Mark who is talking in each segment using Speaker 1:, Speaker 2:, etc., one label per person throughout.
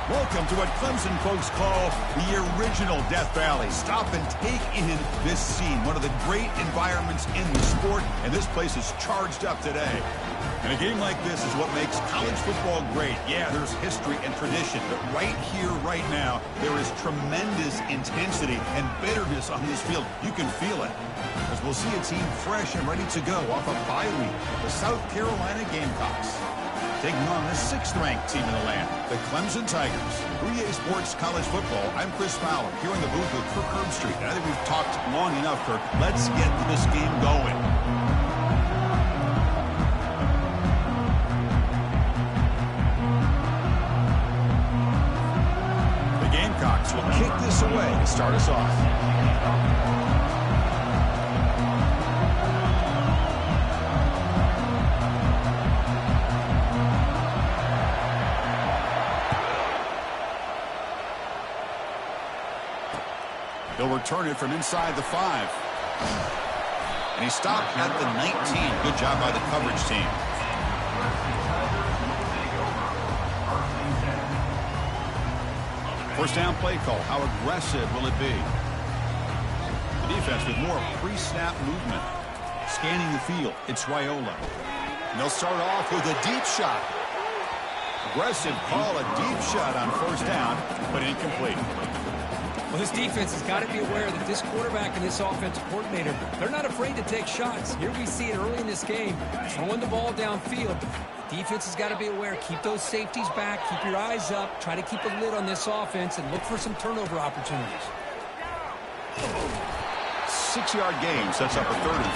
Speaker 1: Welcome to what Clemson folks call the original Death Valley. Stop and take in this scene, one of the great environments in the sport, and this place is charged up today. And a game like this is what makes college football great. Yeah, there's history and tradition, but right here, right now, there is tremendous intensity and bitterness on this field. You can feel it, as we'll see a team fresh and ready to go off a bye week, the South Carolina Gamecocks, taking on the 6th-ranked team in the land, the Clemson Tigers. EA Sports College Football, I'm Chris Fowler, here in the booth with Kirk Herbstreit. I think we've talked long enough, Kirk. Let's get this game going. The Gamecocks will kick this away to start us off. He'll return it from inside the 5. And he stopped at the 19. Good job by the coverage team. First down play call. How aggressive will it be? The defense with more pre-snap movement. Scanning the field. It's Raiola. And they'll start off with a deep shot. Aggressive call. A deep shot on first down, but incomplete.
Speaker 2: Well, this defense has got to be aware that this quarterback and this offensive coordinator, they're not afraid to take shots. Here we see it early in this game, throwing the ball downfield. The defense has got to be aware. Keep those safeties back. Keep your eyes up. Try to keep a lid on this offense and look for some turnover opportunities.
Speaker 1: 6-yard gain sets up a 3rd and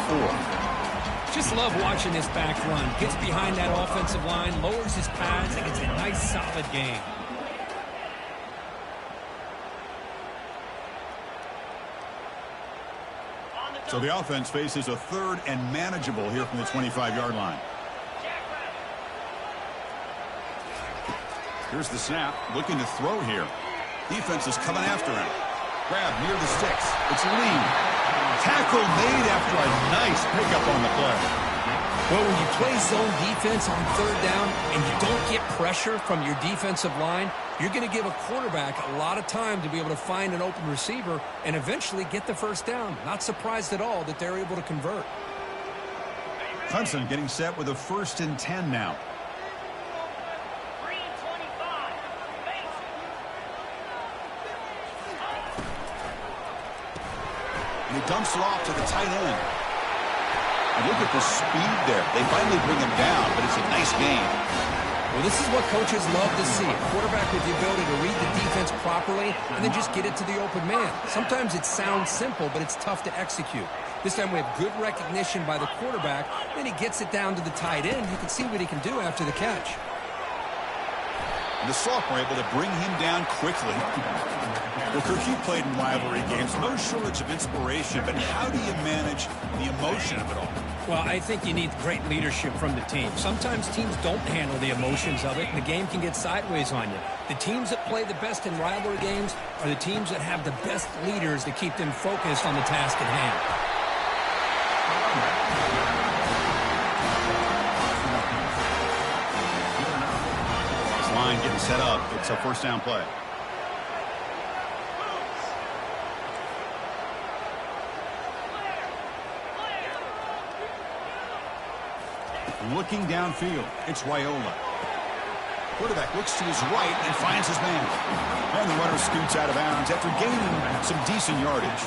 Speaker 1: 4.
Speaker 2: Just love watching this back run. Gets behind that offensive line, lowers his pads, and gets a nice, solid gain.
Speaker 1: So the offense faces a 3rd and manageable here from the 25-yard line. Here's the snap, looking to throw here. Defense is coming after him. Grab near the sticks. It's Lee. Tackle made after a nice pickup on the play.
Speaker 2: Well, when you play zone defense on 3rd down and you don't get pressure from your defensive line, you're going to give a quarterback a lot of time to be able to find an open receiver and eventually get the first down. Not surprised at all that they're able to convert.
Speaker 1: Clemson getting set with a 1st and 10 now. And he dumps it off to the tight end. And look at the speed there. They finally bring him down, but it's a nice gain.
Speaker 2: Well, this is what coaches love to see. A quarterback with the ability to read the defense properly and then just get it to the open man. Sometimes it sounds simple, but it's tough to execute. This time we have good recognition by the quarterback. Then he gets it down to the tight end. You can see what he can do after the catch.
Speaker 1: And the sophomore able to bring him down quickly. Well, Kirk, you played in rivalry games. No shortage of inspiration, but how do you manage the emotion of it all?
Speaker 2: Well, I think you need great leadership from the team. Sometimes teams don't handle the emotions of it, and the game can get sideways on you. The teams that play the best in rivalry games are the teams that have the best leaders to keep them focused on the task at hand.
Speaker 1: This line getting set up. It's a 1st down play. Looking downfield, it's Raiola. Quarterback looks to his right and finds his man. And the runner scoots out of bounds after gaining some decent yardage.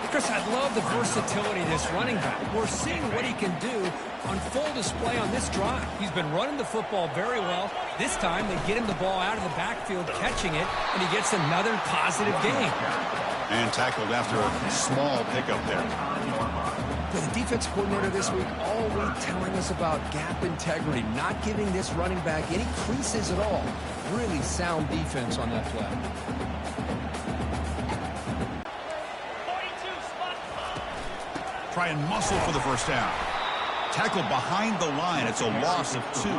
Speaker 2: Chris, I love the versatility of this running back. We're seeing what he can do on full display on this drive. He's been running the football very well. This time, they get him the ball out of the backfield, catching it, and he gets another positive gain.
Speaker 1: And tackled after a small pickup there.
Speaker 2: The defense coordinator this week always telling us about gap integrity, not giving this running back any creases at all. Really sound defense on that play.
Speaker 1: Try and muscle for the 1st down. Tackle behind the line. It's a loss of 2.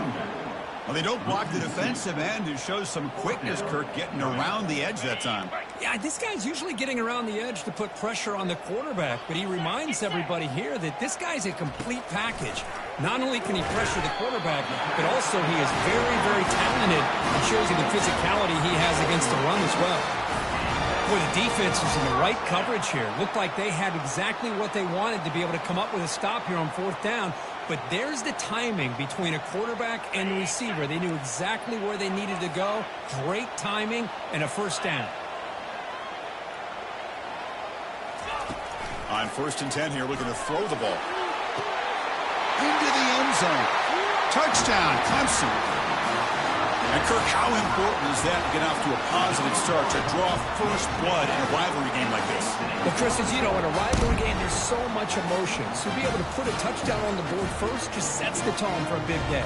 Speaker 1: Well, they don't block the defensive end. It shows some quickness, Kirk, getting around the edge that time.
Speaker 2: Yeah, this guy's usually getting around the edge to put pressure on the quarterback, but he reminds everybody here that this guy's a complete package. Not only can he pressure the quarterback, but also he is very, very talented and shows you the physicality he has against the run as well. Boy, the defense is in the right coverage here. Looked like they had exactly what they wanted to be able to come up with a stop here on 4th down. But there's the timing between a quarterback and the receiver. They knew exactly where they needed to go. Great timing and a 1st down.
Speaker 1: On 1st and 10 here, looking to throw the ball. Into the end zone. Touchdown, Clemson. And Kirk, how important is that to get off to a positive start, to draw first blood in a rivalry game like this?
Speaker 2: Well, Chris, as you know, in a rivalry game, there's so much emotion. So to be able to put a touchdown on the board first just sets the tone for a big day.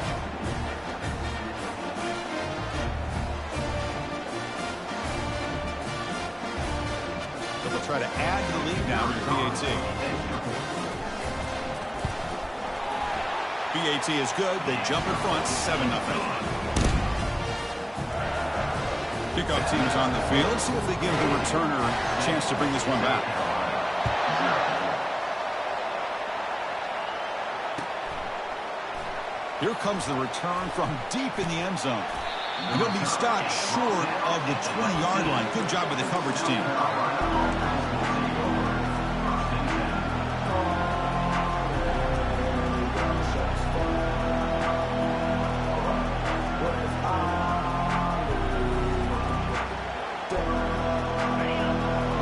Speaker 1: They'll try to add to the lead now with the PAT. PAT is good. They jump in front, 7-0. Kickoff team is on the field. See if they give the returner a chance to bring this one back. Here comes the return from deep in the end zone. And he'll be stopped short of the 20-yard line. Good job by the coverage team.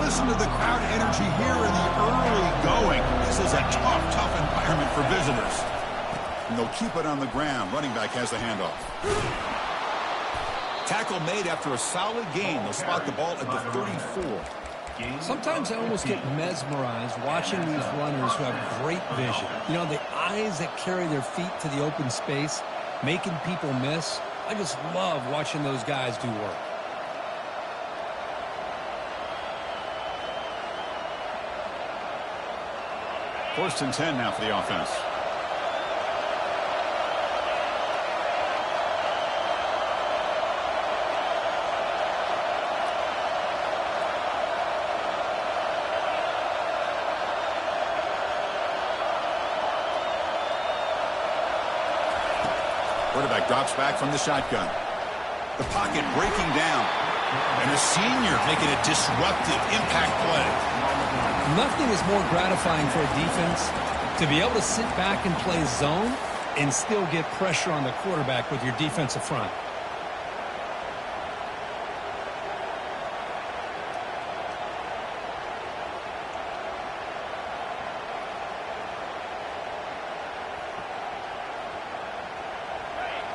Speaker 1: Listen to the crowd energy here in the early going. This is a tough environment for visitors. And they'll keep it on the ground. Running back has the handoff. Tackle made after a solid gain. They'll spot the ball at the 34.
Speaker 2: Sometimes I almost get mesmerized watching these runners who have great vision. You know, the eyes that carry their feet to the open space, making people miss. I just love watching those guys do work.
Speaker 1: First and 10 now for the offense. Quarterback drops back from the shotgun. The pocket breaking down. And the senior making a disruptive impact play.
Speaker 2: Nothing is more gratifying for a defense to be able to sit back and play zone and still get pressure on the quarterback with your defensive front.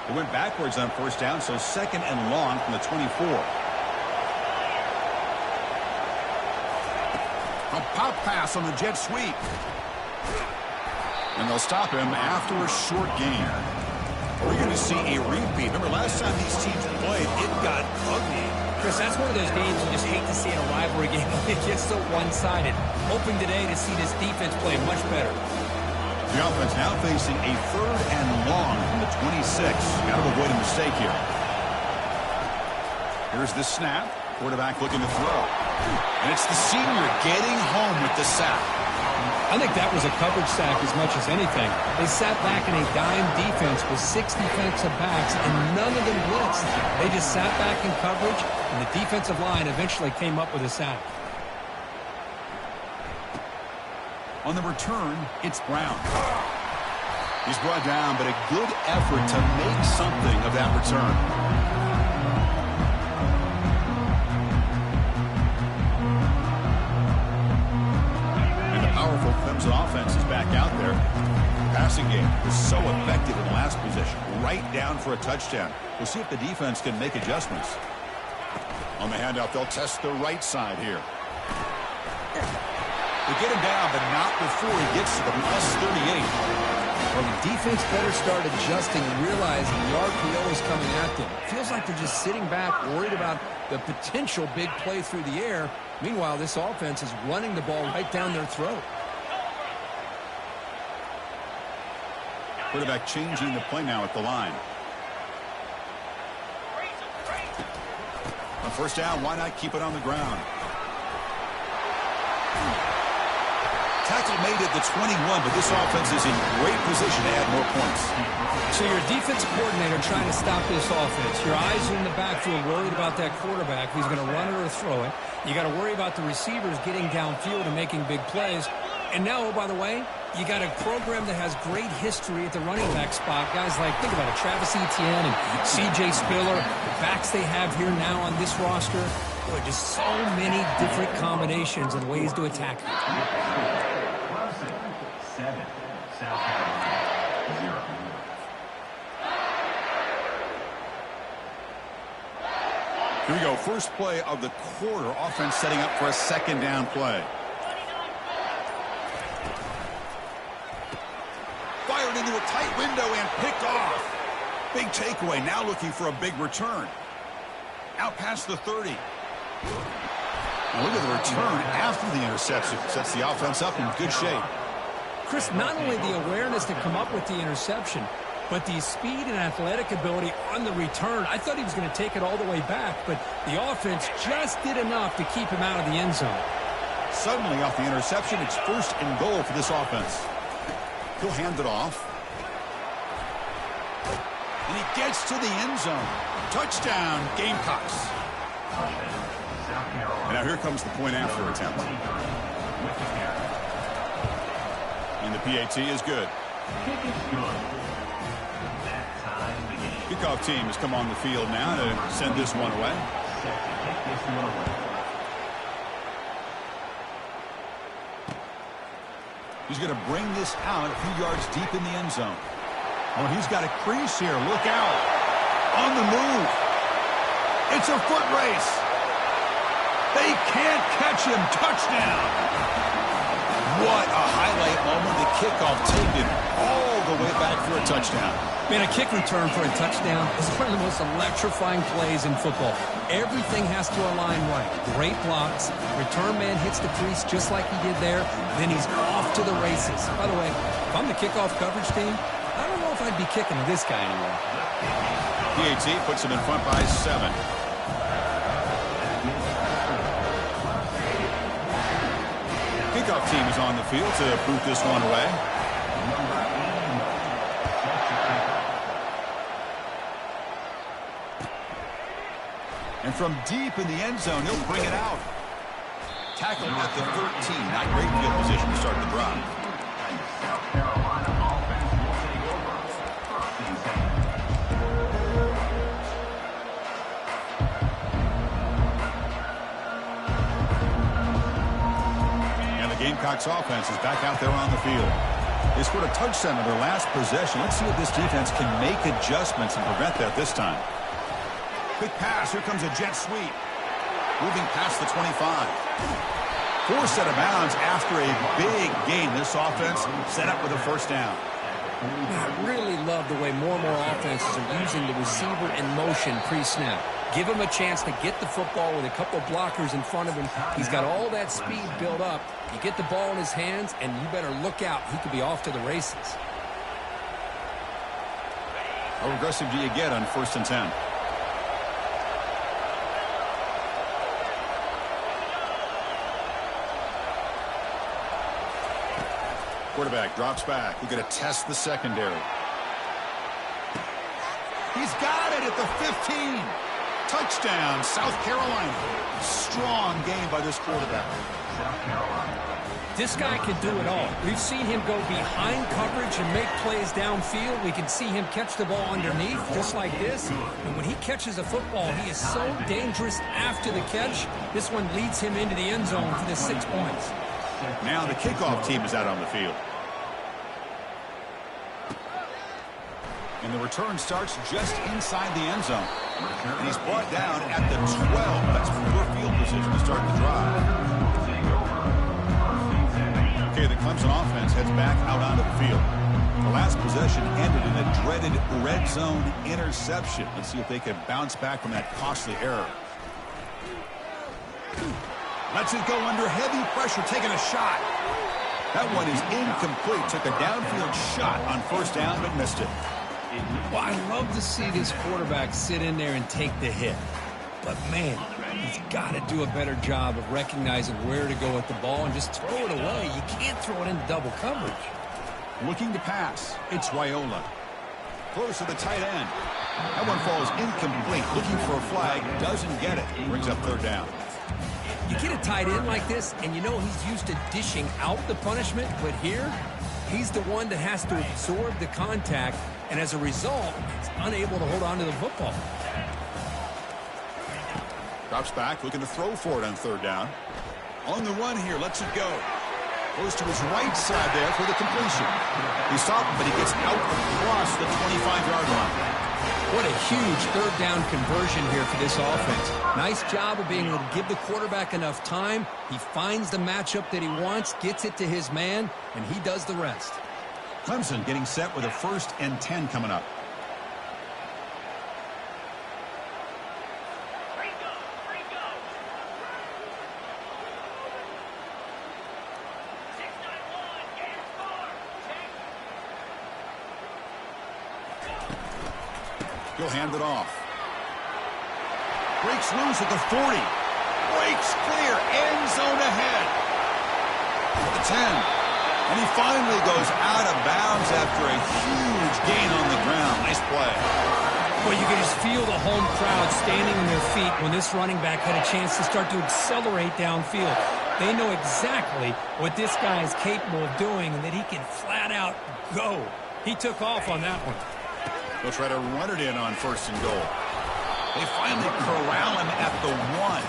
Speaker 1: It went backwards on 1st down, so 2nd and long from the 24. A pop pass on the jet sweep. And they'll stop him after a short gain. We're going to see a repeat. Remember, last time these teams played, it got ugly.
Speaker 2: Chris, that's one of those games you just hate to see in a rivalry game. It gets so one-sided. Hoping today to see this defense play much better.
Speaker 1: The offense now facing a 3rd and long from the 26. Got to avoid a mistake here. Here's the snap. Quarterback looking to throw. And it's the senior getting home with the sack.
Speaker 2: I think that was a coverage sack as much as anything. They sat back in a dime defense with 6 defensive backs, and none of them blitzed. They just sat back in coverage, and the defensive line eventually came up with a sack.
Speaker 1: On the return, it's Brown. He's brought down, but a good effort to make something of that return. Clemson offense is back out there. Passing game was so effective in the last possession. Right down for a touchdown. We'll see if the defense can make adjustments. On the handoff, they'll test the right side here. They get him down, but not before he gets to the +38.
Speaker 2: Well, the defense better start adjusting and realizing the RPO is coming at them. Feels like they're just sitting back, worried about the potential big play through the air. Meanwhile, this offense is running the ball right down their throat.
Speaker 1: Quarterback changing the play now at the line. On first down, why not keep it on the ground? Tackle made at the 21, but this offense is in great position to add more points.
Speaker 2: So you're a defensive coordinator trying to stop this offense. Your eyes are in the backfield worried about that quarterback who's going to run it or throw it. You got to worry about the receivers getting downfield and making big plays. And now, oh, by the way, you got a program that has great history at the running back spot. Guys like, think about it, Travis Etienne and C.J. Spiller, the backs they have here now on this roster. Boy, just so many different combinations and ways to attack it.
Speaker 3: 7, South Carolina, 0.
Speaker 1: Here we go. First play of the quarter. Offense setting up for a second down play. Fired into a tight window and picked off. Big takeaway. Now looking for a big return. Out past the 30. Now look at the return after the interception. Sets the offense up in good shape.
Speaker 2: Chris, not only the awareness to come up with the interception, but the speed and athletic ability on the return. I thought he was going to take it all the way back, but the offense just did enough to keep him out of the end zone.
Speaker 1: Suddenly off the interception, it's first and goal for this offense. He'll hand it off. And he gets to the end zone. Touchdown, Gamecocks. And now here comes the point after attempt. And the PAT is good. Kickoff team has come on the field now to send this one away. He's going to bring this out a few yards deep in the end zone. Oh, he's got a crease here. Look out. On the move. It's a foot race. They can't catch him. Touchdown. What a highlight moment. The kickoff taken it all the way back for a touchdown.
Speaker 2: Man, a kick return for a touchdown is one of the most electrifying plays in football. Everything has to align right. Great blocks. Return man hits the crease just like he did there. Then he's off to the races. By the way, if I'm the kickoff coverage team, I don't know if I'd be kicking to this guy anymore.
Speaker 1: PAT puts him in front by 7. Kickoff team is on the field to boot this one away. And from deep in the end zone, he'll bring it out. Tackled at the 13. Not great field position to start the drive.
Speaker 3: South Carolina offense will take over. First and 10.
Speaker 1: And the Gamecocks offense is back out there on the field. They scored a touchdown in their last possession. Let's see if this defense can make adjustments and prevent that this time. Quick pass. Here comes a jet sweep. Moving past the 25. Forced out of bounds after a big gain. This offense set up with a first down.
Speaker 2: I really love the way more and more offenses are using the receiver in motion pre-snap. Give him a chance to get the football with a couple blockers in front of him. He's got all that speed built up. You get the ball in his hands, and you better look out. He could be off to the races.
Speaker 1: How aggressive do you get on first and 10? Quarterback drops back. We're going to test the secondary. He's got it at the 15. Touchdown, South Carolina. Strong game by this quarterback.
Speaker 3: South Carolina.
Speaker 2: This guy can do it all. We've seen him go behind coverage and make plays downfield. We can see him catch the ball underneath, just like this. And when he catches a football, he is so dangerous after the catch. This one leads him into the end zone for the 6 points.
Speaker 1: Now the kickoff team is out on the field. And the return starts just inside the end zone. And he's brought down at the 12. That's poor field position to start the drive. Okay, the Clemson offense heads back out onto the field. The last possession ended in a dreaded red zone interception. Let's see if they can bounce back from that costly error. Lets it go under heavy pressure, taking a shot. That one is incomplete. Took a downfield shot on first down, but missed it.
Speaker 2: Well, I love to see this quarterback sit in there and take the hit. But, man, he's got to do a better job of recognizing where to go with the ball and just throw it away. You can't throw it into double coverage.
Speaker 1: Looking to pass. It's Raiola. Throws to the tight end. That one falls incomplete. Looking for a flag. Doesn't get it. Brings up third down.
Speaker 2: You get a tight end like this, and you know he's used to dishing out the punishment, but here, he's the one that has to absorb the contact, and as a result, he's unable to hold on to the football.
Speaker 1: Drops back, looking to throw for it on third down. On the run here, lets it go. Goes to his right side there for the completion. He's stopped, but he gets out across the 25-yard line.
Speaker 2: What a huge third down conversion here for this offense. Nice job of being able to give the quarterback enough time. He finds the matchup that he wants, gets it to his man, and he does the rest.
Speaker 1: Clemson getting set with a 1st and 10 coming up. He'll hand it off. Breaks loose at the 40. Breaks clear. End zone ahead. To the 10. And he finally goes out of bounds after a huge gain on the ground. Nice play.
Speaker 2: Well, you can just feel the home crowd standing on their feet when this running back had a chance to start to accelerate downfield. They know exactly what this guy is capable of doing and that he can flat out go. He took off on that one.
Speaker 1: They'll try to run it in on 1st and goal. They finally corral him at the 1.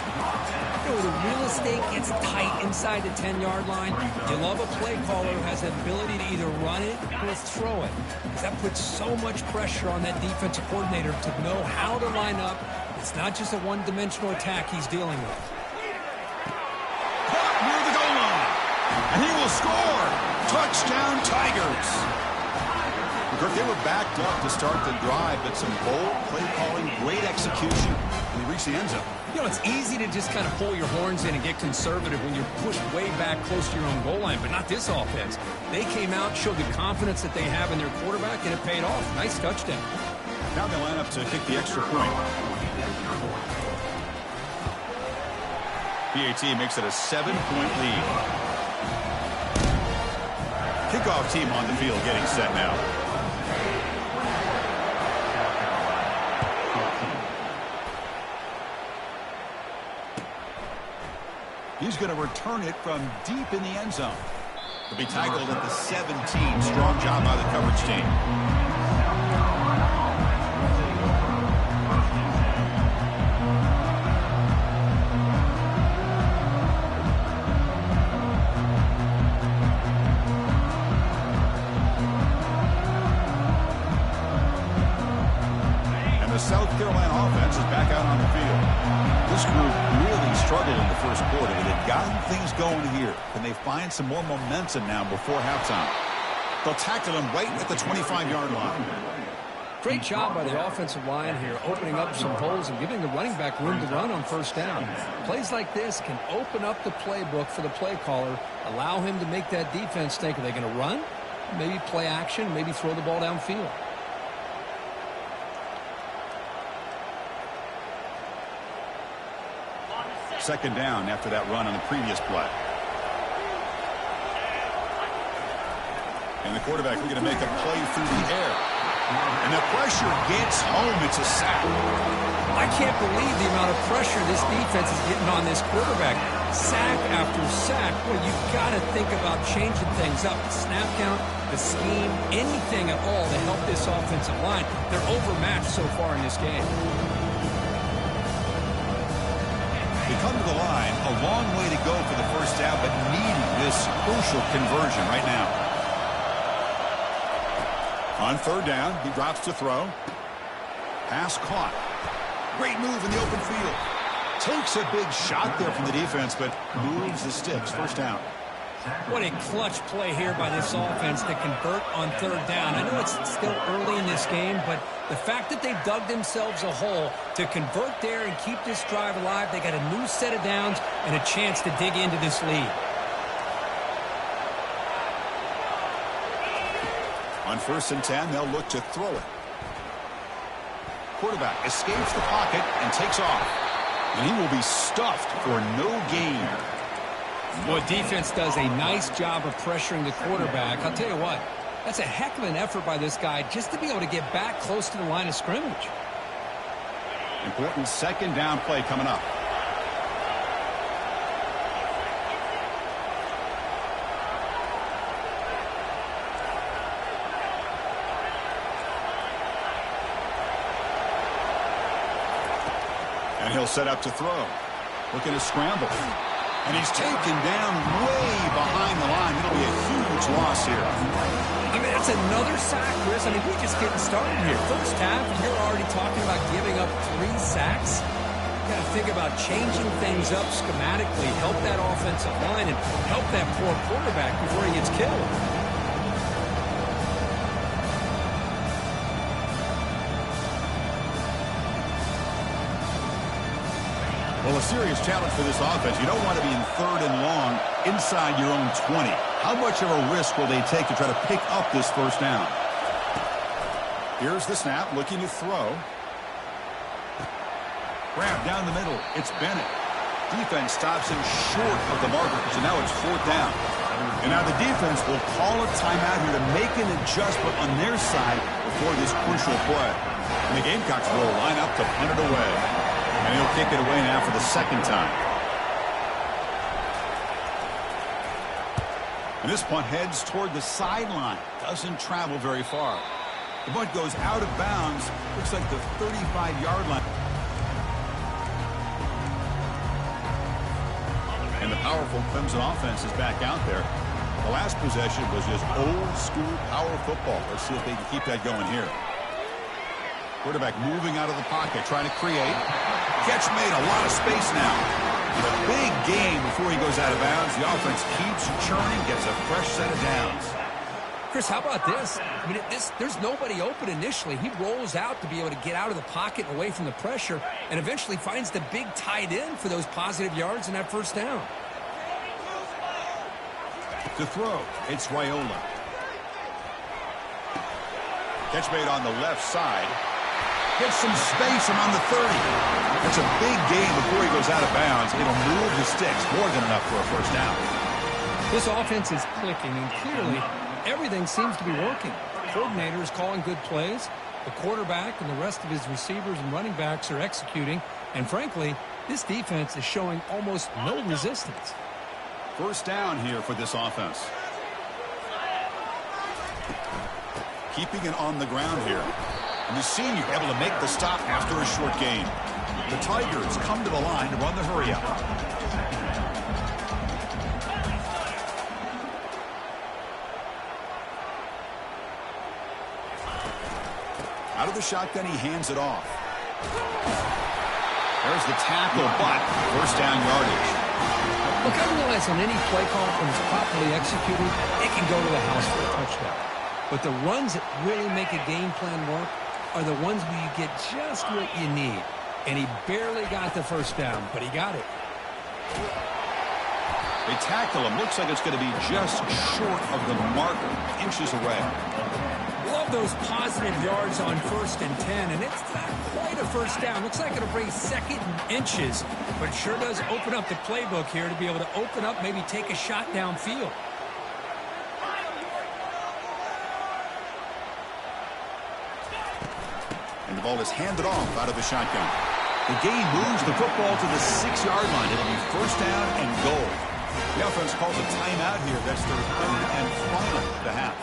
Speaker 2: You know, the real estate gets tight inside the 10-yard line. You love a play caller who has the ability to either run it or throw it, because that puts so much pressure on that defensive coordinator to know how to line up. It's not just a one-dimensional attack he's dealing with.
Speaker 1: Caught near the goal line. And he will score. Touchdown, Tigers. They were backed up to start the drive, but some bold play calling, great execution, and they reached the end zone.
Speaker 2: You know, it's easy to just kind of pull your horns in and get conservative when you're pushed way back close to your own goal line, but not this offense. They came out, showed the confidence that they have in their quarterback, and it paid off. Nice touchdown.
Speaker 1: Now they line up to kick the extra point. PAT makes it a 7-point lead. Kickoff team on the field getting set now. He's going to return it from deep in the end zone. He'll be tackled at the 17. Strong job by the coverage team. And the South Carolina offense is back out on the field. This group really struggled in the first quarter, but they've gotten things going here. Can they find some more momentum now before halftime? They'll tackle him right at the 25-yard line.
Speaker 2: Great job by the offensive line here, opening up some holes and giving the running back room to run on 1st down. Plays like this can open up the playbook for the play caller, allow him to make that defense think, are they going to run? Maybe play action, maybe throw the ball downfield.
Speaker 1: Second down after that run on the previous play. And the quarterback looking to make a play through the air. And the pressure gets home. It's a sack.
Speaker 2: I can't believe the amount of pressure this defense is getting on this quarterback. Sack after sack. Well, you've got to think about changing things up. The snap count, the scheme, anything at all to help this offensive line. They're overmatched so far in this game.
Speaker 1: They come to the line, a long way to go for the 1st down, but needing this crucial conversion right now. On 3rd down, he drops to throw. Pass caught. Great move in the open field. Takes a big shot there from the defense, but moves the sticks. 1st down.
Speaker 2: What a clutch play here by this offense to convert on 3rd down. I know it's still early in this game, but the fact that they've dug themselves a hole to convert there and keep this drive alive, they got a new set of downs and a chance to dig into this lead.
Speaker 1: On 1st and 10, they'll look to throw it. Quarterback escapes the pocket and takes off. And he will be stuffed for no gain.
Speaker 2: Well, defense does a nice job of pressuring the quarterback. I'll tell you what, that's a heck of an effort by this guy just to be able to get back close to the line of scrimmage.
Speaker 1: Important second down play coming up. And he'll set up to throw. Looking to scramble. And he's taken down way behind the line. It'll be a huge loss here.
Speaker 2: I mean, that's another sack, Chris. I mean, we're just getting started here. First half, and you're already talking about giving up 3 sacks. You got to think about changing things up schematically, help that offensive line, and help that poor quarterback before he gets killed.
Speaker 1: Well, a serious challenge for this offense. You don't want to be in 3rd and long inside your own 20. How much of a risk will they take to try to pick up this first down? Here's the snap, looking to throw. Grab down the middle. It's Bennett. Defense stops him short of the marker, so now it's 4th down. And now the defense will call a timeout here to make an adjustment on their side before this crucial play. And the Gamecocks will line up to punt it away. And he'll kick it away now for the 2nd time. And this punt heads toward the sideline. Doesn't travel very far. The punt goes out of bounds. Looks like the 35-yard line. And the powerful Clemson offense is back out there. The last possession was just old-school power football. Let's see if they can keep that going here. Quarterback moving out of the pocket, trying to create. Catch made, a lot of space now. And a big gain before he goes out of bounds. The offense keeps churning, gets a fresh set of downs.
Speaker 2: Chris, how about this? I mean, there's nobody open initially. He rolls out to be able to get out of the pocket and away from the pressure and eventually finds the big tight end for those positive yards in that first down.
Speaker 1: To throw, it's Raiola. Catch made on the left side. Gets some space around the 30. That's a big gain before he goes out of bounds. It'll move the sticks more than enough for a first down.
Speaker 2: This offense is clicking, and clearly everything seems to be working. The coordinator is calling good plays. The quarterback and the rest of his receivers and running backs are executing. And frankly, this defense is showing almost no resistance.
Speaker 1: First down here for this offense. Keeping it on the ground here. And the senior able to make the stop after a short gain. The Tigers come to the line to run the hurry up. Out of the shotgun, he hands it off. There's the tackle, but first down yardage.
Speaker 2: Look, I realize on any play call, when it's properly executed, it can go to the house for a touchdown. But the runs that really make a game plan work are the ones where you get just what you need. And he barely got the first down, but he got it.
Speaker 1: They tackle him. Looks like it's going to be just short of the marker, inches away.
Speaker 2: Love those positive yards on 1st and 10, and it's not quite a first down. Looks like it'll bring 2nd and inches, but it sure does open up the playbook here to be able to open up, maybe take a shot downfield.
Speaker 1: And the ball is handed off out of the shotgun. The gain moves the football to the 6-yard line. It'll be first down and goal. The offense calls a timeout here. That's their 3rd and final of the half.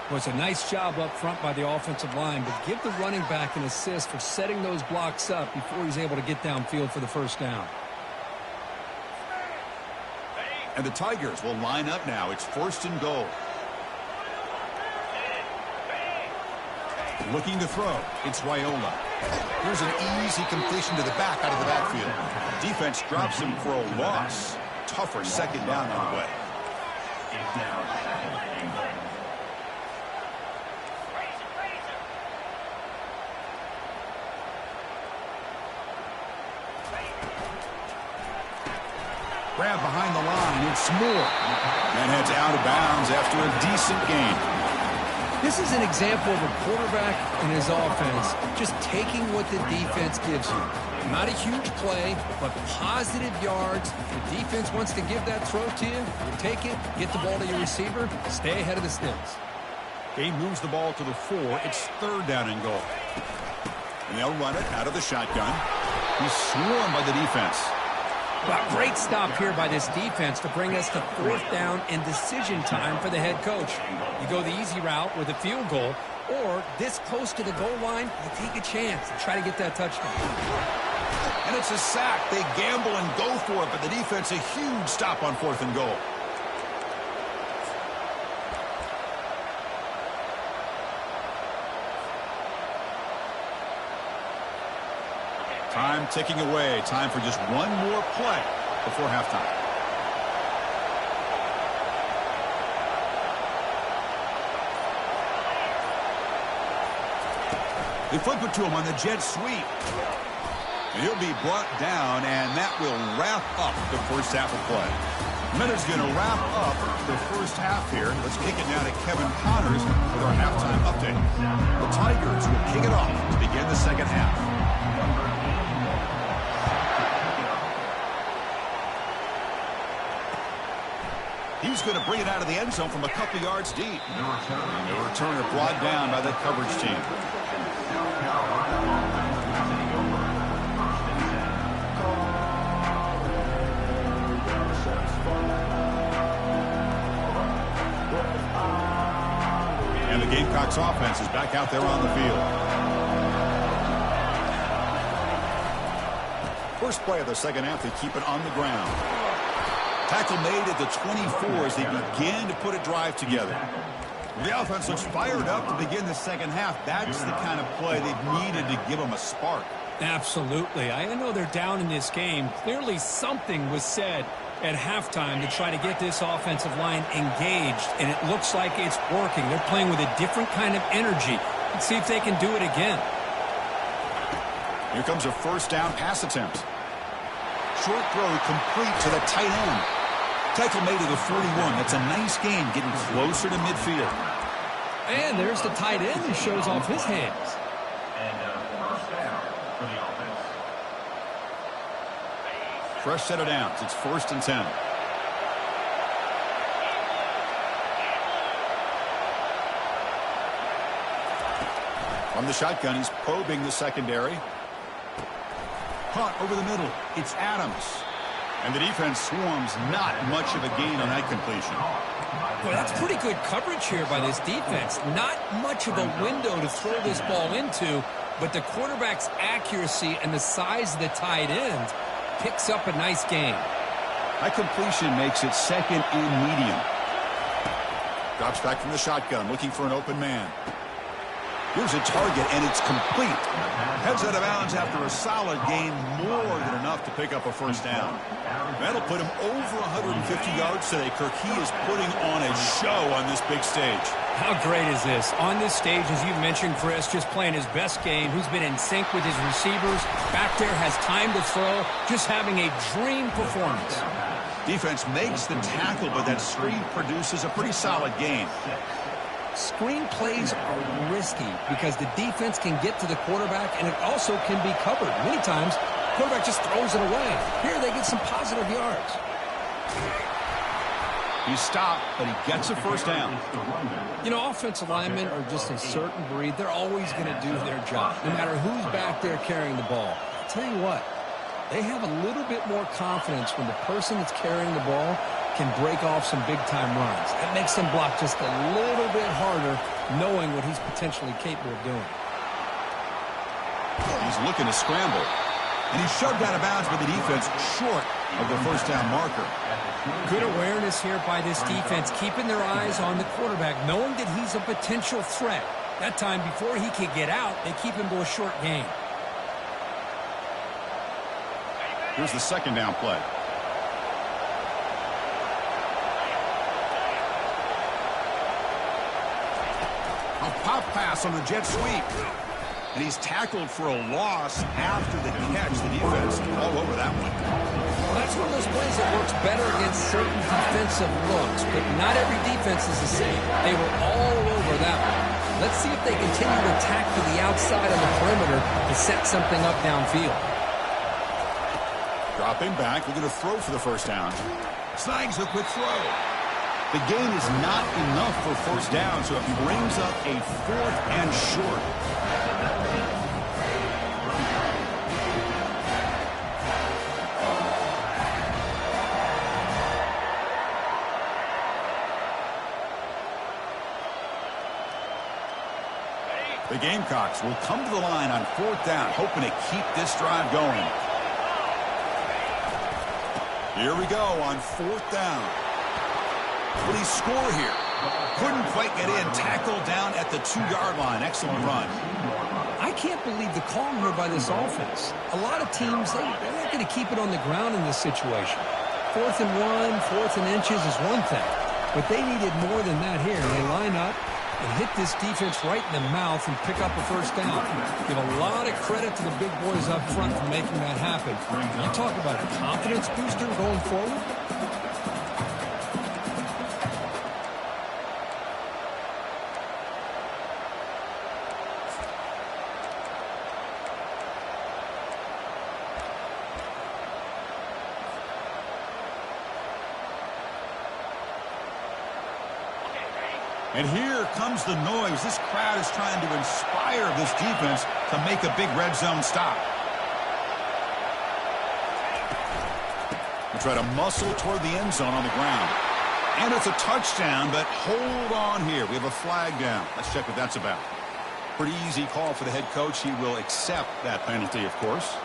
Speaker 2: Well, it's a nice job up front by the offensive line, but give the running back an assist for setting those blocks up before he's able to get downfield for the first down.
Speaker 1: And the Tigers will line up now. It's 1st and goal. Looking to throw. It's Raiola. Here's an easy completion to the back out of the backfield. Defense drops him for a loss. Tougher second down on the way. Grab behind the line. It's Moore. And heads out of bounds after a decent gain.
Speaker 2: This is an example of a quarterback and his offense just taking what the defense gives you. Not a huge play, but positive yards. The defense wants to give that throw to you. You take it, get the ball to your receiver, stay ahead of the sticks.
Speaker 1: He moves the ball to the 4. It's 3rd down and goal. And they'll run it out of the shotgun. He's swarmed by the defense.
Speaker 2: Well, great stop here by this defense to bring us to 4th down and decision time for the head coach. You go the easy route with a field goal, or this close to the goal line, you take a chance and try to get that touchdown.
Speaker 1: And it's a sack. They gamble and go for it, but the defense a huge stop on 4th and goal. Time ticking away. Time for just one more play before halftime. They flip it to him on the jet sweep. And he'll be brought down, and that will wrap up the first half of play. Minutes going to wrap up the first half here. Let's kick it now to Kevin Connors with our halftime update. The Tigers will kick it off to begin the second half. He's going to bring it out of the end zone from a couple yards deep. And the returner brought down by the coverage team. And the Gamecocks offense is back out there on the field. First play of the second half, they keep it on the ground. Tackle made at the 24 as they begin to put a drive together. The offense looks fired up to begin the second half. That's the kind of play they've needed to give them a spark.
Speaker 2: Absolutely. I know they're down in this game. Clearly something was said at halftime to try to get this offensive line engaged, and it looks like it's working. They're playing with a different kind of energy. Let's see if they can do it again.
Speaker 1: Here comes a first down pass attempt. Short throw complete to the tight end. Tackle made at the 41. That's a nice gain, getting closer to midfield.
Speaker 2: And there's the tight end who shows off his hands.
Speaker 3: First down for the offense.
Speaker 1: Fresh set of downs. It's 1st and 10. From the shotgun, he's probing the secondary. Caught over the middle. It's Adams. And the defense swarms. Not much of a gain on that completion.
Speaker 2: Well, that's pretty good coverage here by this defense. Not much of a window to throw this ball into, but the quarterback's accuracy and the size of the tight end picks up a nice gain.
Speaker 1: That completion makes it 2nd and medium. Drops back from the shotgun, looking for an open man. Here's a target, and it's complete. Heads out of bounds after a solid gain, more than enough to pick up a first down. That'll put him over 150 yards today. Kirk, he is putting on a show on this big stage.
Speaker 2: How great is this? On this stage, as you mentioned, Chris, just playing his best game. He's been in sync with his receivers. Back there, has time to throw. Just having a dream performance.
Speaker 1: Defense makes the tackle, but that screen produces a pretty solid gain.
Speaker 2: Screen plays are risky because the defense can get to the quarterback, and it also can be covered. Many times, the quarterback just throws it away. Here, they get some positive yards.
Speaker 1: He's stopped, but he gets a first down.
Speaker 2: You know, offensive linemen are just a certain breed. They're always going to do their job, no matter who's back there carrying the ball. I'll tell you what, they have a little bit more confidence when the person that's carrying the ball can break off some big-time runs. That makes them block just a little bit harder, knowing what he's potentially capable of doing.
Speaker 1: He's looking to scramble. And he's shoved out of bounds by the defense short of the first down marker.
Speaker 2: Good awareness here by this defense, keeping their eyes on the quarterback, knowing that he's a potential threat. That time, before he could get out, they keep him to a short gain.
Speaker 1: Here's the second down play. A pop pass on the jet sweep. And he's tackled for a loss after the catch. The defense all over that one.
Speaker 2: Well, that's one of those plays that works better against certain defensive looks, but not every defense is the same. They were all over that one. Let's see if they continue to attack to the outside of the perimeter to set something up downfield.
Speaker 1: Dropping back, looking to throw for the first down. Snags a quick throw. The gain is not enough for first down, so it brings up a 4th and short. The Gamecocks will come to the line on 4th down, hoping to keep this drive going. Here we go on 4th down. Will he score here? Couldn't quite get in. Tackled down at the 2-yard line. Excellent run.
Speaker 2: I can't believe the call here by this offense. A lot of teams, they're not going to keep it on the ground in this situation. 4th and 1, 4th and inches is one thing. But they needed more than that here. They line up and hit this defense right in the mouth and pick up a first down. Give a lot of credit to the big boys up front for making that happen. You talk about a confidence booster going forward.
Speaker 1: And here comes the noise. This crowd is trying to inspire this defense to make a big red zone stop. We try to muscle toward the end zone on the ground. And it's a touchdown, but hold on here. We have a flag down. Let's check what that's about. Pretty easy call for the head coach. He will accept that penalty, of course.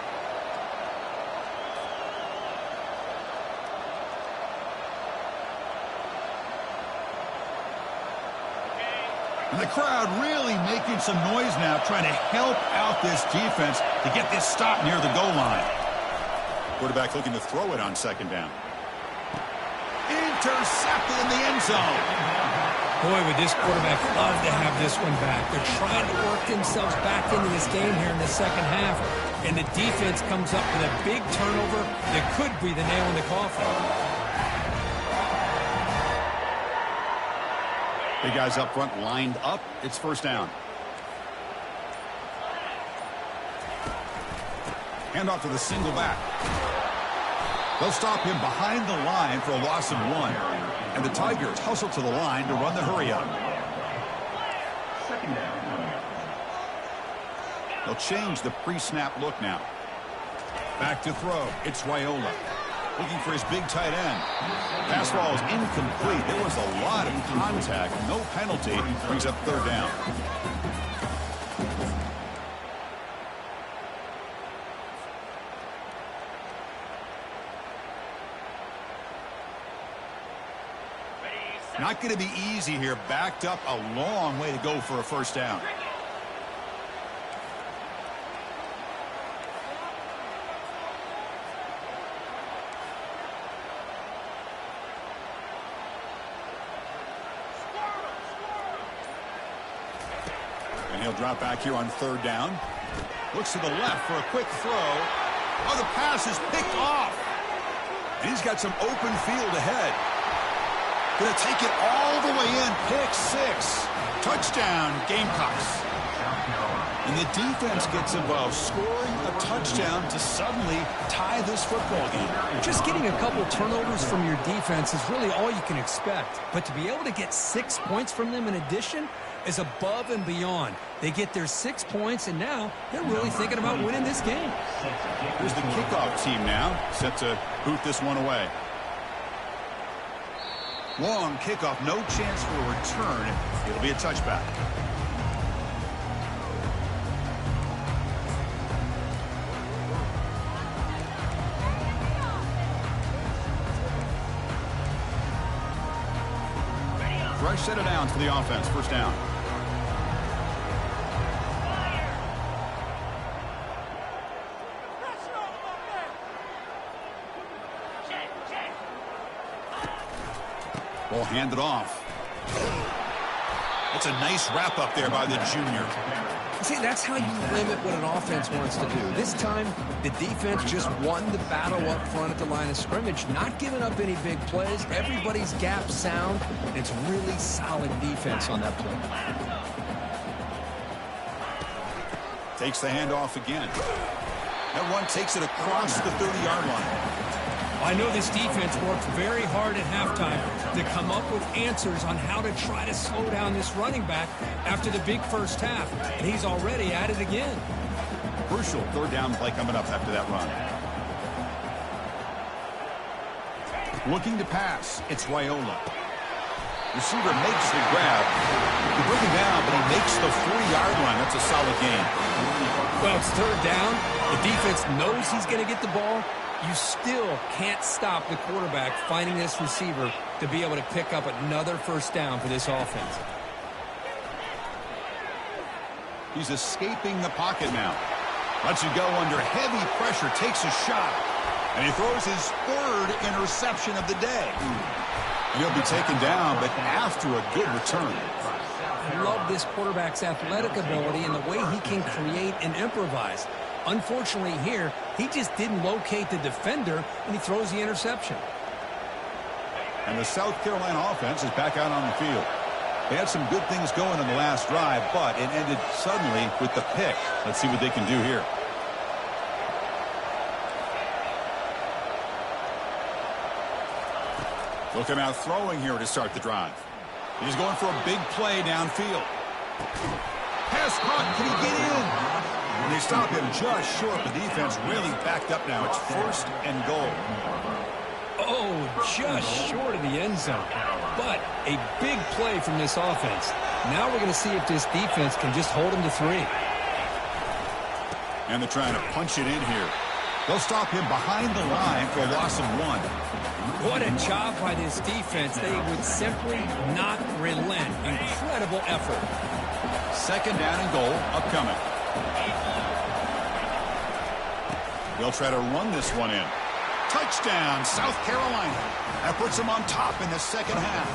Speaker 1: And the crowd really making some noise now, trying to help out this defense to get this stop near the goal line. Quarterback looking to throw it on 2nd down. Intercepted in the end zone.
Speaker 2: Boy, would this quarterback love to have this one back. They're trying to work themselves back into this game here in the second half. And the defense comes up with a big turnover that could be the nail in the coffin.
Speaker 1: Big guys up front lined up. It's first down. Hand off to the single back. They'll stop him behind the line for a loss of 1. And the Tigers hustle to the line to run the hurry up. They'll change the pre-snap look now. Back to throw. It's Raiola. Looking for his big tight end. Pass ball is incomplete. There was a lot of contact. No penalty. Brings up 3rd down. Not going to be easy here. Backed up a long way to go for a first down. And he'll drop back here on 3rd down. Looks to the left for a quick throw. Oh, the pass is picked off. And he's got some open field ahead. Going to take it all the way in. Pick 6. Touchdown, Gamecocks. And the defense gets involved, scoring a touchdown to suddenly tie this football game.
Speaker 2: Just getting a couple turnovers from your defense is really all you can expect. But to be able to get 6 points from them in addition is above and beyond. They get their 6 points, and now they're really thinking about winning this game.
Speaker 1: Here's the kickoff team now, set to boot this one away. Long kickoff, no chance for a return. It'll be a touchback. Fresh set of downs for the offense. First down. Ball handed off. That's a nice wrap up there by the junior.
Speaker 2: See, that's how you limit what an offense wants to do. This time, the defense just won the battle up front at the line of scrimmage, not giving up any big plays. Everybody's gap sound, and it's really solid defense on that play.
Speaker 1: Takes the handoff again. That one takes it across the 30-yard line.
Speaker 2: I know this defense worked very hard at halftime to come up with answers on how to try to slow down this running back after the big first half, and he's already at it again.
Speaker 1: Crucial third down play coming up after that run. Looking to pass, it's Raiola. Receiver makes the grab. He bring him down, but he makes the 3-yard line. That's a solid gain.
Speaker 2: Well, it's third down. The defense knows he's going to get the ball. You still can't stop the quarterback finding this receiver to be able to pick up another first down for this offense.
Speaker 1: He's escaping the pocket now. Lets it go under heavy pressure, takes a shot, and he throws his 3rd interception of the day. And he'll be taken down, but after a good return.
Speaker 2: I love this quarterback's athletic ability and the way he can create and improvise. Unfortunately here, he just didn't locate the defender, and he throws the interception.
Speaker 1: And the South Carolina offense is back out on the field. They had some good things going in the last drive, but it ended suddenly with the pick. Let's see what they can do here. Looking out throwing here to start the drive. He's going for a big play downfield. Pass caught. Can he get in? And they stop him just short. The defense really backed up now. It's 1st and goal.
Speaker 2: Oh, just short of the end zone. But a big play from this offense. Now we're going to see if this defense can just hold him to 3.
Speaker 1: And they're trying to punch it in here. They'll stop him behind the line for a loss of 1.
Speaker 2: What a job by this defense. They would simply not relent. Incredible effort.
Speaker 1: 2nd down and goal upcoming. They'll try to run this one in. Touchdown, South Carolina. That puts them on top in the second half.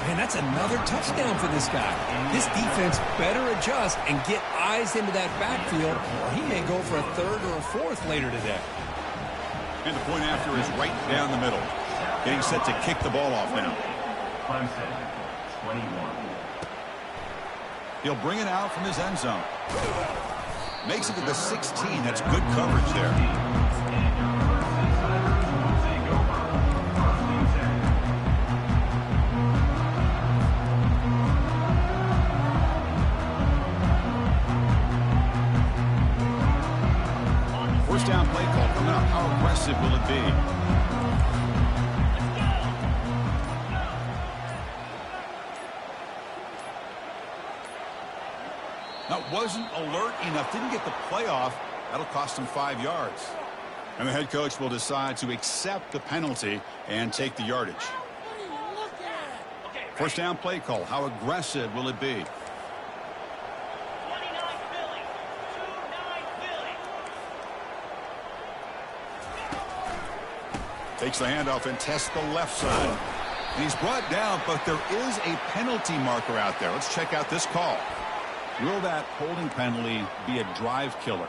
Speaker 2: Man, that's another touchdown for this guy. This defense better adjust and get eyes into that backfield, or he may go for a 3rd or a 4th later today.
Speaker 1: And the point after is right down the middle. Getting set to kick the ball off now.
Speaker 3: Clemson, 21.
Speaker 1: He'll bring it out from his end zone. Makes it to the 16. That's good coverage there. First down play call coming up. How aggressive will it be? That wasn't alert enough. Didn't get the play off. That'll cost him 5 yards. And the head coach will decide to accept the penalty and take the yardage. First down play call. How aggressive will it be? Takes the handoff and tests the left side. And he's brought down, but there is a penalty marker out there. Let's check out this call. Will that holding penalty be a drive killer?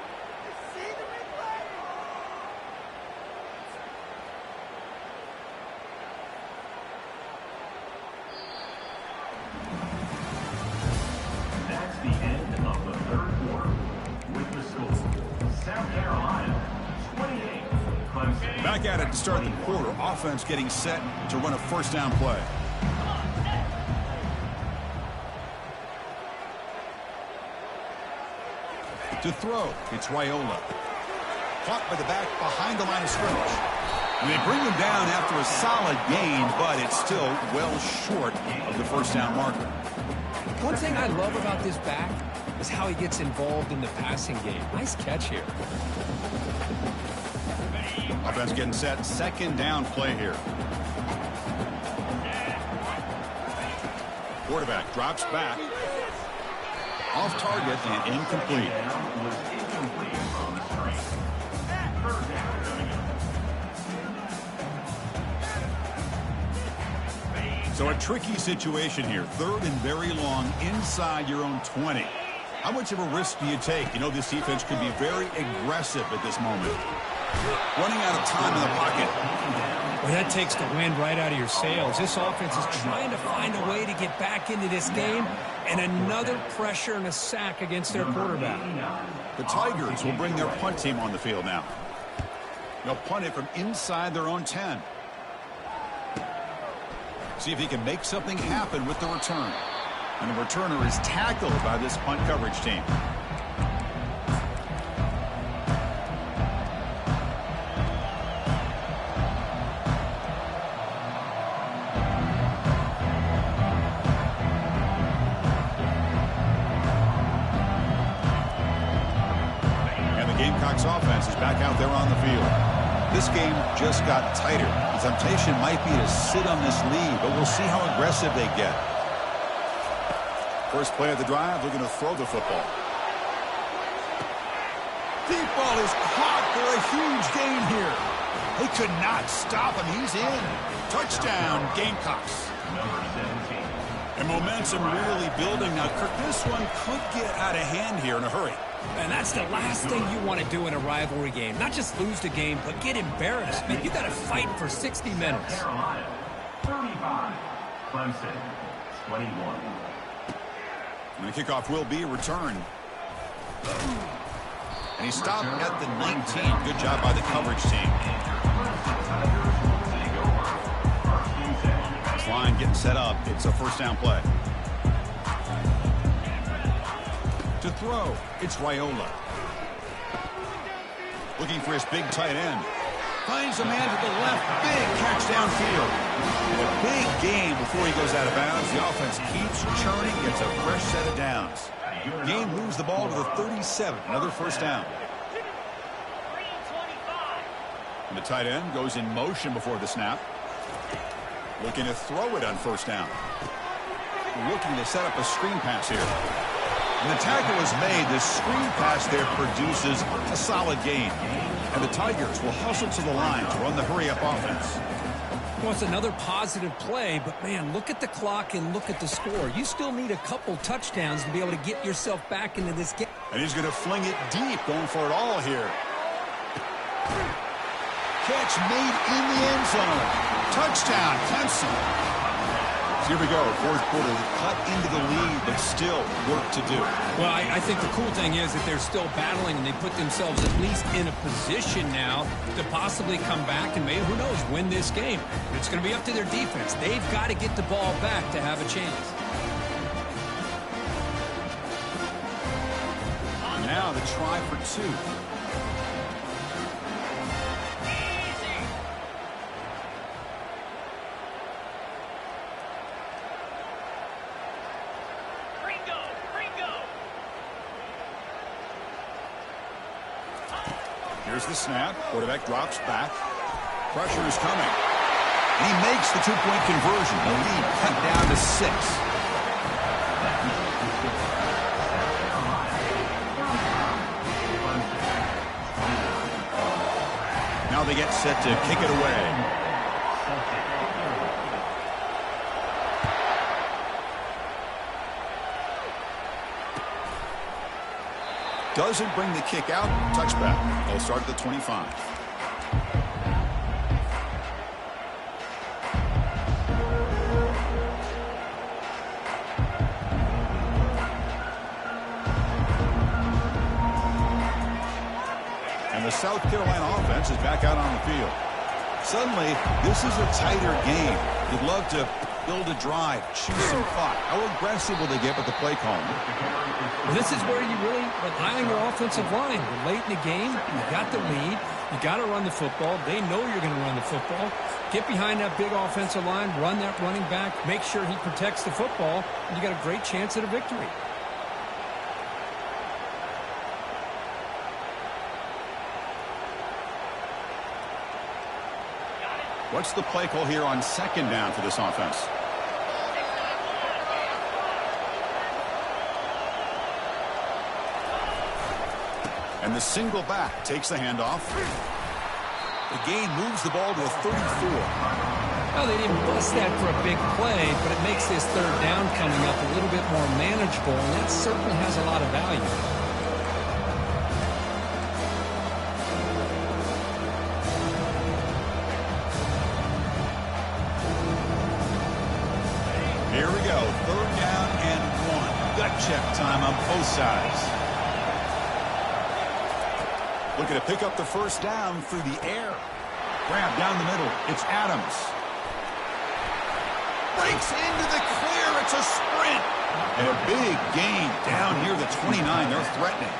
Speaker 3: That's the end of the 3rd quarter. With the score, South Carolina, 28. Clemson.
Speaker 1: Back at it to start the quarter. Offense getting set to run a first down play. To throw, it's Raiola. Caught by the back behind the line of scrimmage. And they bring him down after a solid gain, but it's still well short of the first down marker.
Speaker 2: One thing I love about this back is how he gets involved in the passing game. Nice catch here.
Speaker 1: Offense getting set. Second down play here. Quarterback drops back. Off target and incomplete.
Speaker 3: Was incomplete on the screen. Third down coming up.
Speaker 1: So a tricky situation here. 3rd and very long inside your own 20. How much of a risk do you take? You know this defense could be very aggressive at this moment. Running out of time in the pocket.
Speaker 2: Well, that takes the wind right out of your sails. This offense is trying to find a way to get back into this game, and another pressure and a sack against their quarterback.
Speaker 1: The Tigers will bring their punt team on the field now. They'll punt it from inside their own 10. See if he can make something happen with the return. And the returner is tackled by this punt coverage team. Gamecocks offense is back out there on the field. This game just got tighter. The temptation might be to sit on this lead, but we'll see how aggressive they get. First play of the drive, looking to throw the football. Deep ball is caught for a huge gain here. They could not stop him. He's in. Touchdown, Gamecocks. And momentum really building now. Kirk, this one could get out of hand here in a hurry.
Speaker 2: And that's the last thing you want to do in a rivalry game. Not just lose the game, but get embarrassed. Man, you got to fight for 60 minutes.
Speaker 3: Carolina, 35. Clemson, 21.
Speaker 1: And the kickoff will be a return. And he stopped at the 19. Good job by the coverage team. This line getting set up. It's a first down play. To throw, it's Raiola. Looking for his big tight end. Finds a man to the left. Big catch downfield. A big gain before he goes out of bounds. The offense keeps churning, gets a fresh set of downs. Gain moves the ball to the 37. Another first down. And the tight end goes in motion before the snap. Looking to throw it on first down. Looking to set up a screen pass here. And the tackle is made. The screen pass there produces a solid gain. And the Tigers will hustle to the line to run the hurry-up offense.
Speaker 2: Well, it's another positive play, but, man, look at the clock and look at the score. You still need a couple touchdowns to be able to get yourself back into this game.
Speaker 1: And he's going to fling it deep, going for it all here. Catch made in the end zone. Touchdown, Clemson. Here we go, fourth quarter, cut into the lead, but still work to do.
Speaker 2: Well, I think the cool thing is that they're still battling, and they put themselves at least in a position now to possibly come back and maybe, who knows, win this game. It's going to be up to their defense. They've got to get the ball back to have a chance.
Speaker 1: Now the try for two. Here's the snap. Quarterback drops back. Pressure is coming. And he makes the two-point conversion. The lead cut down to 6. Now they get set to kick it away. Doesn't bring the kick out. Touchback. They'll start at the 25. And the South Carolina offense is back out on the field. Suddenly, this is a tighter game. You'd love to build a drive, choose some clock. How aggressive will they get with the play calling?
Speaker 2: Well, this is where you really rely on your offensive line. You're late in the game. You got the lead. You got to run the football. They know you're going to run the football. Get behind that big offensive line. Run that running back. Make sure he protects the football. And you got a great chance at a victory.
Speaker 1: What's the play call here on second down for this offense? And the single back takes the handoff. The gain moves the ball to a 34.
Speaker 2: Well, they didn't bust that for a big play, but it makes this third down coming up a little bit more manageable, and that certainly has a lot of value.
Speaker 1: Here we go. Third down and 1. Gut check time on both sides. Looking to pick up the first down through the air. Grab down the middle. It's Adams. Breaks into the clear. It's a sprint. And a big gain down near the 29. They're threatening.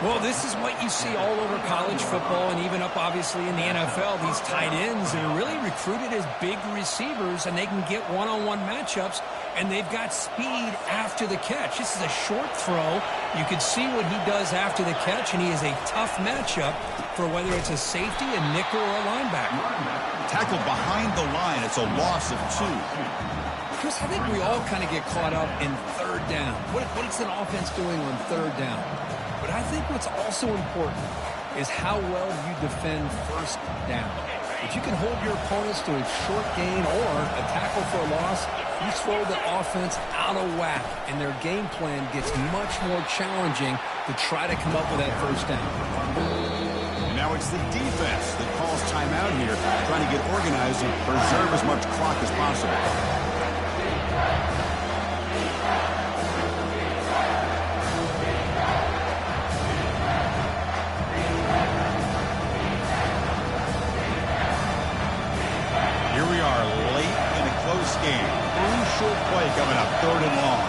Speaker 2: Well, this is what you see all over college football and even up, obviously, in the NFL. These tight ends are really recruited as big receivers, and they can get one-on-one matchups, and they've got speed after the catch. This is a short throw. You can see what he does after the catch, and he is a tough matchup for whether it's a safety, a nickel, or a linebacker.
Speaker 1: Tackled behind the line. It's a loss of 2.
Speaker 2: Chris, I think we all kind of get caught up in third down. What is an offense doing on third down? But I think what's also important is how well you defend first down. If you can hold your opponents to a short gain or a tackle for a loss, you throw the offense out of whack, and their game plan gets much more challenging to try to come up with that first down.
Speaker 1: And now it's the defense that calls timeout here, trying to get organized and preserve as much clock as possible. Here we are late in a close game. Crucial play coming up, 3rd and long.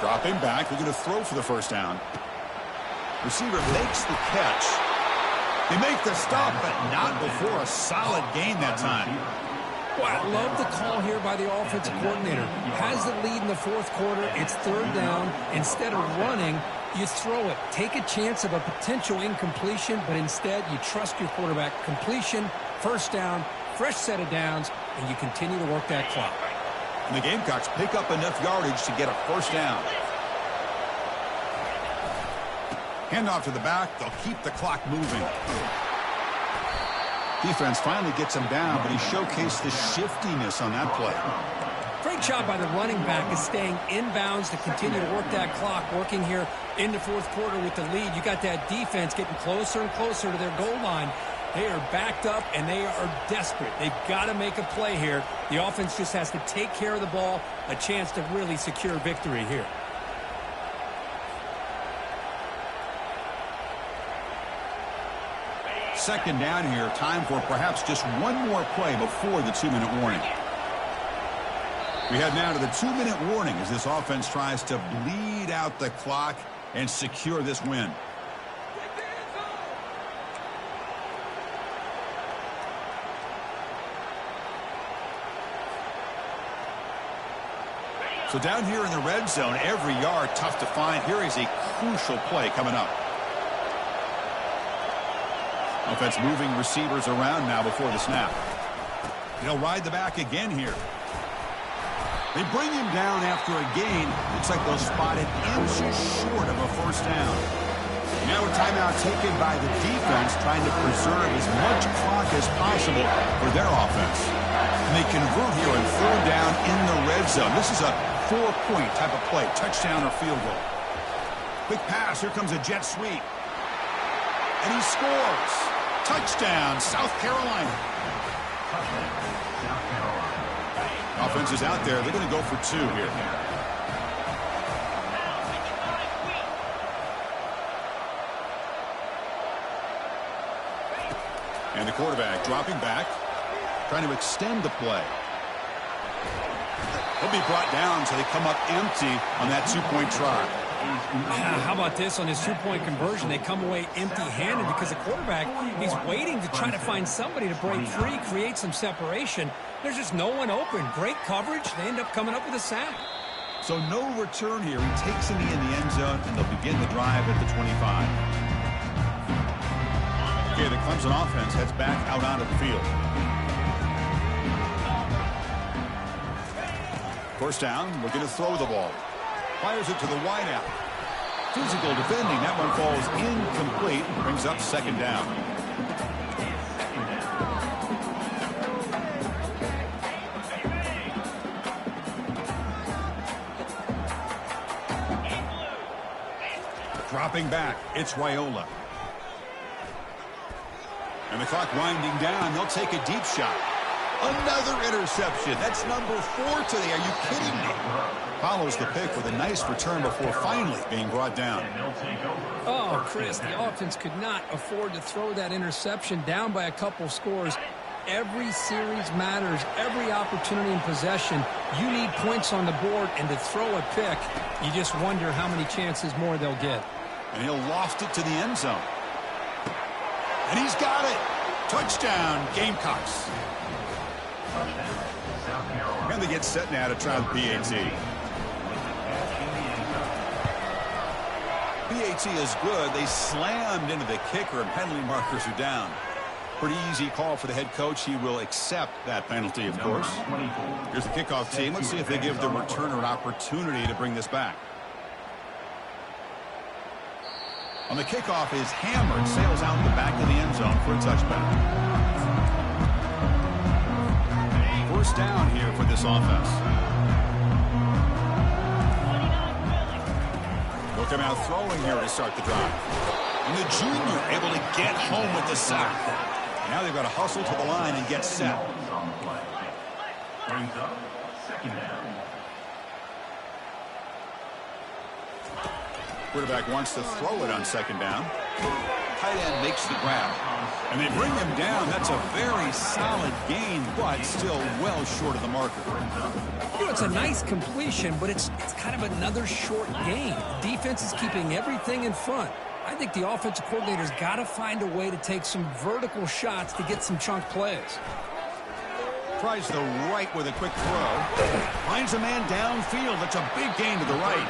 Speaker 1: Dropping back, we're going to throw for the first down. Receiver makes the catch. They make the stop, but not before a solid gain that time.
Speaker 2: Well, I love the call here by the offensive coordinator. Has the lead in the 4th quarter. It's 3rd down. Instead of running, you throw it. Take a chance of a potential incompletion, but instead you trust your quarterback. Completion, first down, fresh set of downs, and you continue to work that clock.
Speaker 1: And the Gamecocks pick up enough yardage to get a first down. Handoff to the back. They'll keep the clock moving. Defense finally gets him down, but he showcased the shiftiness on that play.
Speaker 2: Great job by the running back is staying inbounds to continue to work that clock, working here in the 4th quarter with the lead. You got that defense getting closer and closer to their goal line. They are backed up, and they are desperate. They've got to make a play here. The offense just has to take care of the ball, a chance to really secure victory here.
Speaker 1: Second down here, time for perhaps just one more play before the 2-minute warning. We head now to the 2-minute warning as this offense tries to bleed out the clock and secure this win. So down here in the red zone, every yard tough to find. Here is a crucial play coming up. Offense moving receivers around now before the snap. They'll ride the back again here. They bring him down after a gain. Looks like they'll spot it inches short of a first down. Now a timeout taken by the defense, trying to preserve as much clock as possible for their offense. And they convert here on 4th down in the red zone. This is a 4-point type of play, touchdown or field goal. Quick pass, here comes a jet sweep. And he scores. Touchdown, South Carolina. Offense is out there. They're going to go for 2 here. And the quarterback dropping back, trying to extend the play. He'll be brought down so they come up empty on that 2-point try.
Speaker 2: How about this on his 2-point conversion? They come away empty-handed because the quarterback, he's waiting to try to find somebody to break free, create some separation. There's just no one open. Great coverage. They end up coming up with a sack.
Speaker 1: So no return here. He takes him in the end zone, and they'll begin the drive at the 25. Okay, the Clemson offense heads back out onto the field. First down, we're going to throw the ball. Fires it to the wideout. Physical defending. That one falls incomplete. Brings up second down. Dropping back, it's Raiola. And the clock winding down. They'll take a deep shot. Another interception. That's number 4 today. Are you kidding me? Follows the pick with a nice return before finally being brought down.
Speaker 2: Oh, Chris, the offense could not afford to throw that interception down by a couple scores. Every series matters. Every opportunity in possession, you need points on the board, and to throw a pick, you just wonder how many chances more they'll get.
Speaker 1: And he'll loft it to the end zone. And he's got it. Touchdown, Gamecocks. And they get set now to try the PAT. PAT is good. They slammed into the kicker, and penalty markers are down. Pretty easy call for the head coach. He will accept that penalty, of course. Here's the kickoff team. Let's see if they give the returner an opportunity to bring this back. On the kickoff is hammered, sails out the back of the end zone for a touchback. First down here for this offense. They'll come out throwing here to start the drive. And the junior able to get home with the sack. Now they've got to hustle to the line and get set.
Speaker 3: Brings up second down.
Speaker 1: Quarterback wants to throw it on second down. Tight end makes the grab. And they bring him down. That's a very solid gain, but still well short of the marker.
Speaker 2: You know, it's a nice completion, but it's kind of another short gain. The defense is keeping everything in front. I think the offensive coordinator's got to find a way to take some vertical shots to get some chunk plays.
Speaker 1: Tries the right with a quick throw. Finds a man downfield. That's a big gain to the right.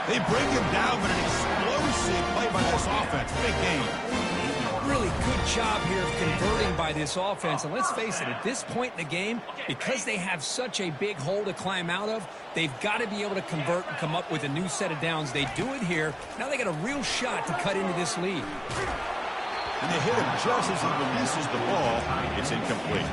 Speaker 1: They bring him down, but an explosive play by this offense. Big gain.
Speaker 2: Really good job here of converting by this offense. And let's face it, at this point in the game, because they have such a big hole to climb out of, they've got to be able to convert and come up with a new set of downs. They do it here. Now they got a real shot to cut into this lead.
Speaker 1: And they hit him just as he releases the ball. It's incomplete.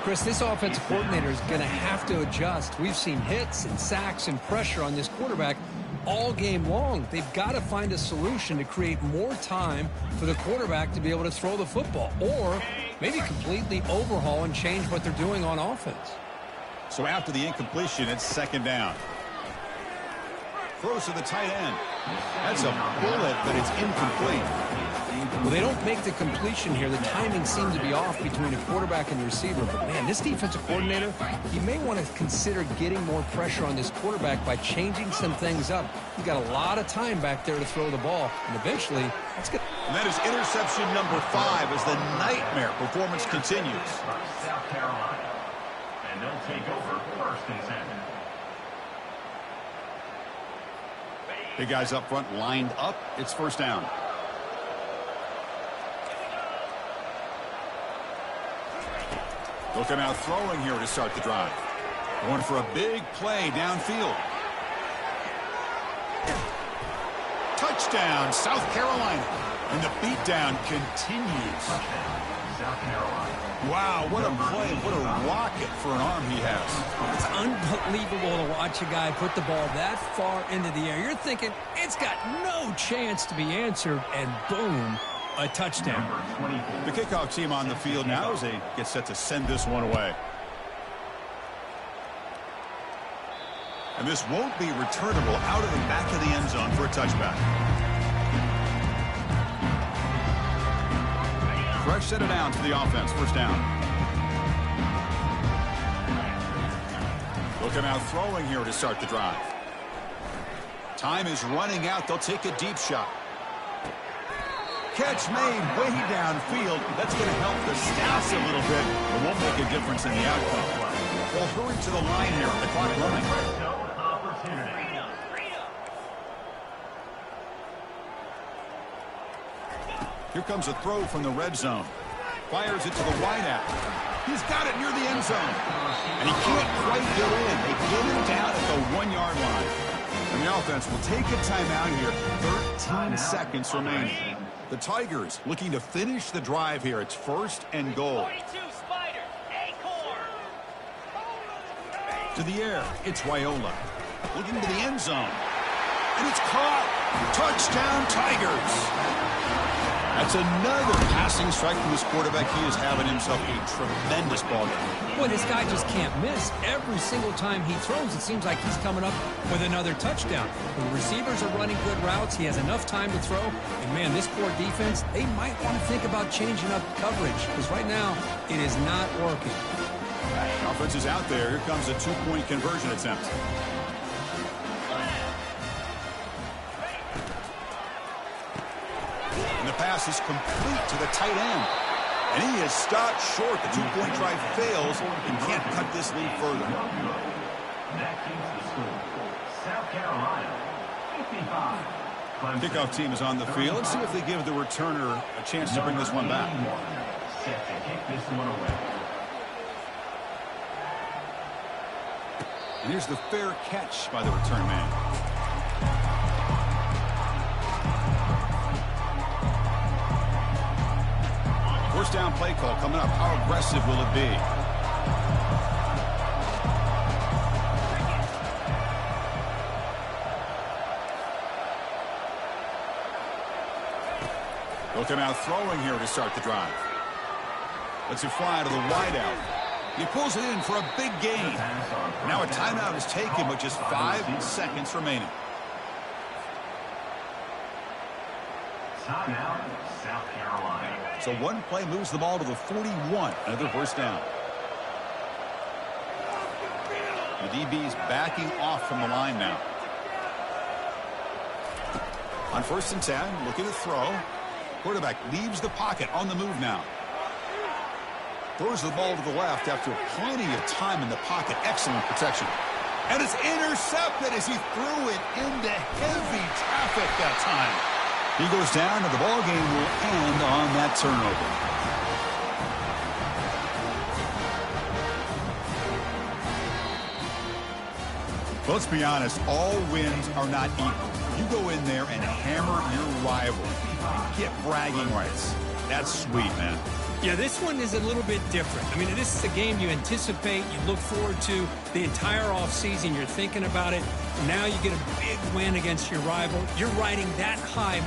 Speaker 2: Chris, this offensive coordinator is going to have to adjust. We've seen hits and sacks and pressure on this quarterback all game long. They've got to find a solution to create more time for the quarterback to be able to throw the football, or maybe completely overhaul and change what they're doing on offense.
Speaker 1: So after the incompletion, it's second down. Throws to the tight end. That's a bullet, but it's incomplete.
Speaker 2: Well, they don't make the completion here. The timing seems to be off between the quarterback and the receiver. But, man, this defensive coordinator, he may want to consider getting more pressure on this quarterback by changing some things up. He's got a lot of time back there to throw the ball. And eventually, that's good.
Speaker 1: And that is interception number 5 as the nightmare performance continues.
Speaker 3: South Carolina. And they'll take over first and 10.
Speaker 1: Big guys up front lined up. It's first down. They'll come out throwing here to start the drive. Going for a big play downfield. Touchdown, South Carolina. And the beatdown continues.
Speaker 3: South Carolina.
Speaker 1: Wow, what a play. What a rocket for an arm he has.
Speaker 2: It's unbelievable to watch a guy put the ball that far into the air. You're thinking, it's got no chance to be answered, and boom, a touchdown.
Speaker 1: The kickoff team on the field now as they get set to send this one away. And this won't be returnable out of the back of the end zone for a touchback. Fresh set of downs for the offense. First down. They'll come out throwing here to start the drive. Time is running out. They'll take a deep shot. Catch made way downfield. That's going to help the Stats a little bit, but won't make a difference in the outcome. They'll hurry to the line here. The clock running. Here comes a throw from the red zone. Fires it to the wideout. He's got it near the end zone. And he can't quite get in. They get him down at the 1-yard line. And the offense will take a timeout here. 13 seconds remaining. The Tigers looking to finish the drive here. It's 1st and goal. To the air, it's Raiola. Looking to the end zone. And it's caught. Touchdown, Tigers. That's another passing strike from this quarterback. He is having himself a tremendous ball game.
Speaker 2: Boy, this guy just can't miss. Every single time he throws, it seems like he's coming up with another touchdown. When the receivers are running good routes, he has enough time to throw. And, man, this poor defense, they might want to think about changing up coverage because right now it is not working.
Speaker 1: Offense is out there. Here comes a 2-point conversion attempt. And the pass is complete to the tight end. And he is stopped short. The 2-point try fails and can't cut this lead further.
Speaker 3: That keeps the score. South Carolina, 55.
Speaker 1: Kickoff team is on the field. Let's see if they give the returner a chance to bring this one back.
Speaker 3: Set to kick this one away.
Speaker 1: And here's the fair catch by the return man. First down play call coming up. How aggressive will it be? They'll come out throwing here to start the drive. Let's it fly to the wideout. He pulls it in for a big gain. Now a timeout is taken with just 5 seconds remaining.
Speaker 3: Timeout, South Carolina.
Speaker 1: So one play moves the ball to the 41. Another first down. The DB is backing off from the line now. On 1st and 10, looking to throw. Quarterback leaves the pocket on the move now. Throws the ball to the left after plenty of time in the pocket. Excellent protection. And it's intercepted as he threw it into heavy traffic that time. He goes down, and the ball game will end on that turnover. But let's be honest, all wins are not equal. You go in there and hammer your rival. Get bragging rights. That's sweet, man.
Speaker 2: Yeah, this one is a little bit different. I mean, this is a game you anticipate, you look forward to the entire offseason. You're thinking about it. Now you get a big win against your rival. You're riding that high.